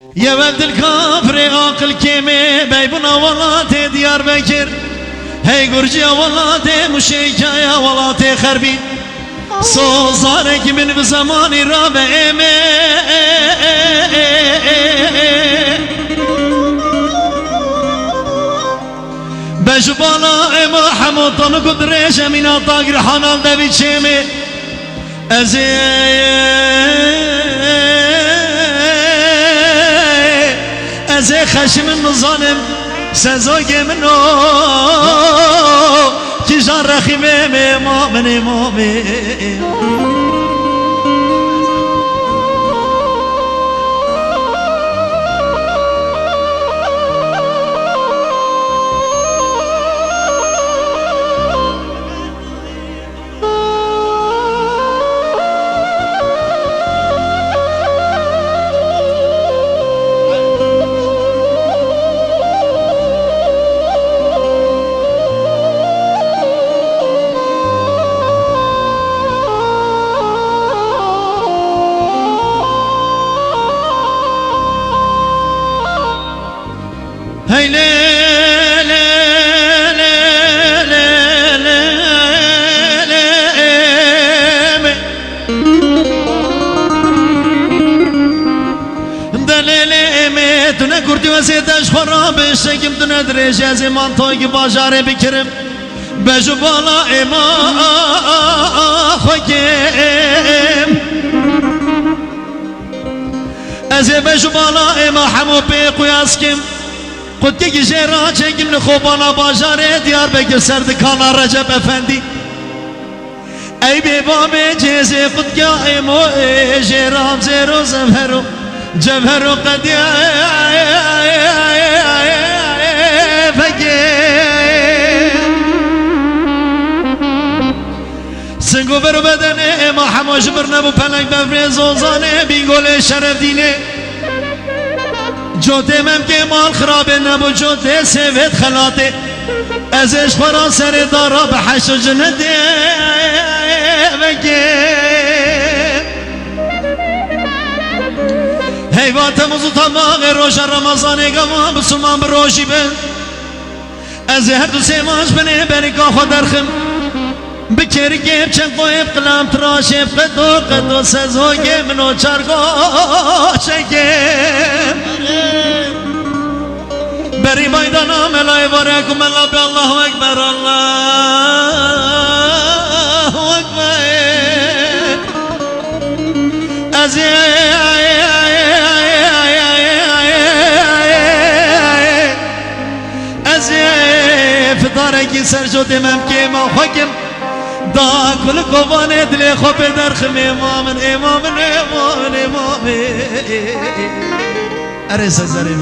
يا ولد الكافر عاقل كيمي بيبنا ولاتي ديار بكر هي قرجيا ولاتي مشيكايا ولاتي خربي صوزارك من بزماني رابع ايمي بجبالا ايما حموطان قدريش من الطاقر حنال دبي تشيمي ازي خشم النظالم سزاق منو كيجان رخيمي مؤمن مؤمن هاي لي لي لي لي لي دليلي ميتنا كرتي وسيداش خراب الشكم تندري جازي منطوق باشاري بكرم بجبالا إما خوكيم أزي بجبالا إما حمو بيق وياسكم قد ki jera çekimli khobana bajare Diyarbakır Serdikana Recep Efendi ey bebame ceze qud ya emo jeram zero zevhero cevhero qad ya fege singo ver bedene ma hamosh birne bu pelek bevre zozane bi gole şeref dine جوته مم که مال خرابه نبو جوته سوید خلاته ازش خورا سر دارا به حش و جنده بگه حیوات موزو تماغ روش رمضانه گما بسلمان بروشی بن از هر دو سیماش بنه برکا خود درخم بکر گیم چند قویب قلم تراشب قدو سزو گیم نو چرگو شگیم بری ميدانا ملای بارکم الله به الله اکبر الله اکبر از فدارکی سر شده ممکن ما خاکم دا کل کوانه دل خوب در خم امامن امامن امامن امامن اره سزاریم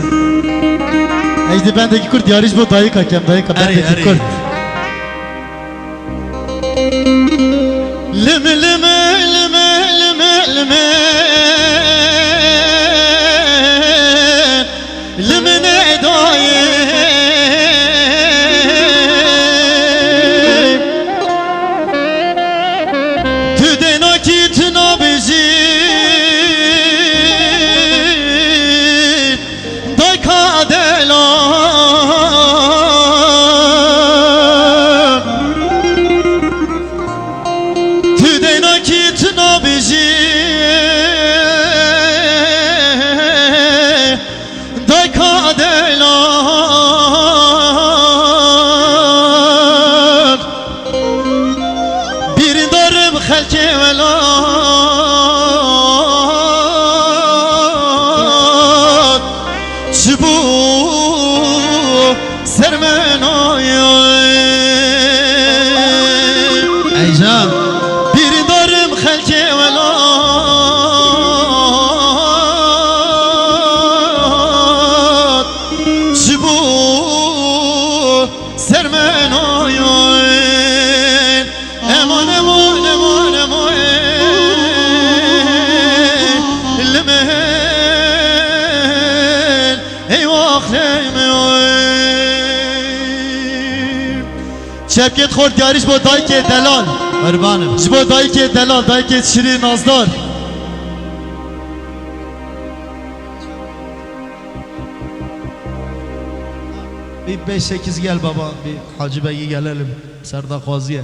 Ejdi bendeki kurt yarış bu dayı kakem dayı kakem bendeki kurt. Lime lime lime lime lime lime ne dayı tüden akitin abici day kadela Şevket Khord yarış bu dayı ki delal. Kurbanım. Bu dayı ki delal, dayı ki şirin nazdar. Bir 5-8 gel baba. Bir Hacı Bey'i gelelim. Serdar Gazi'ye.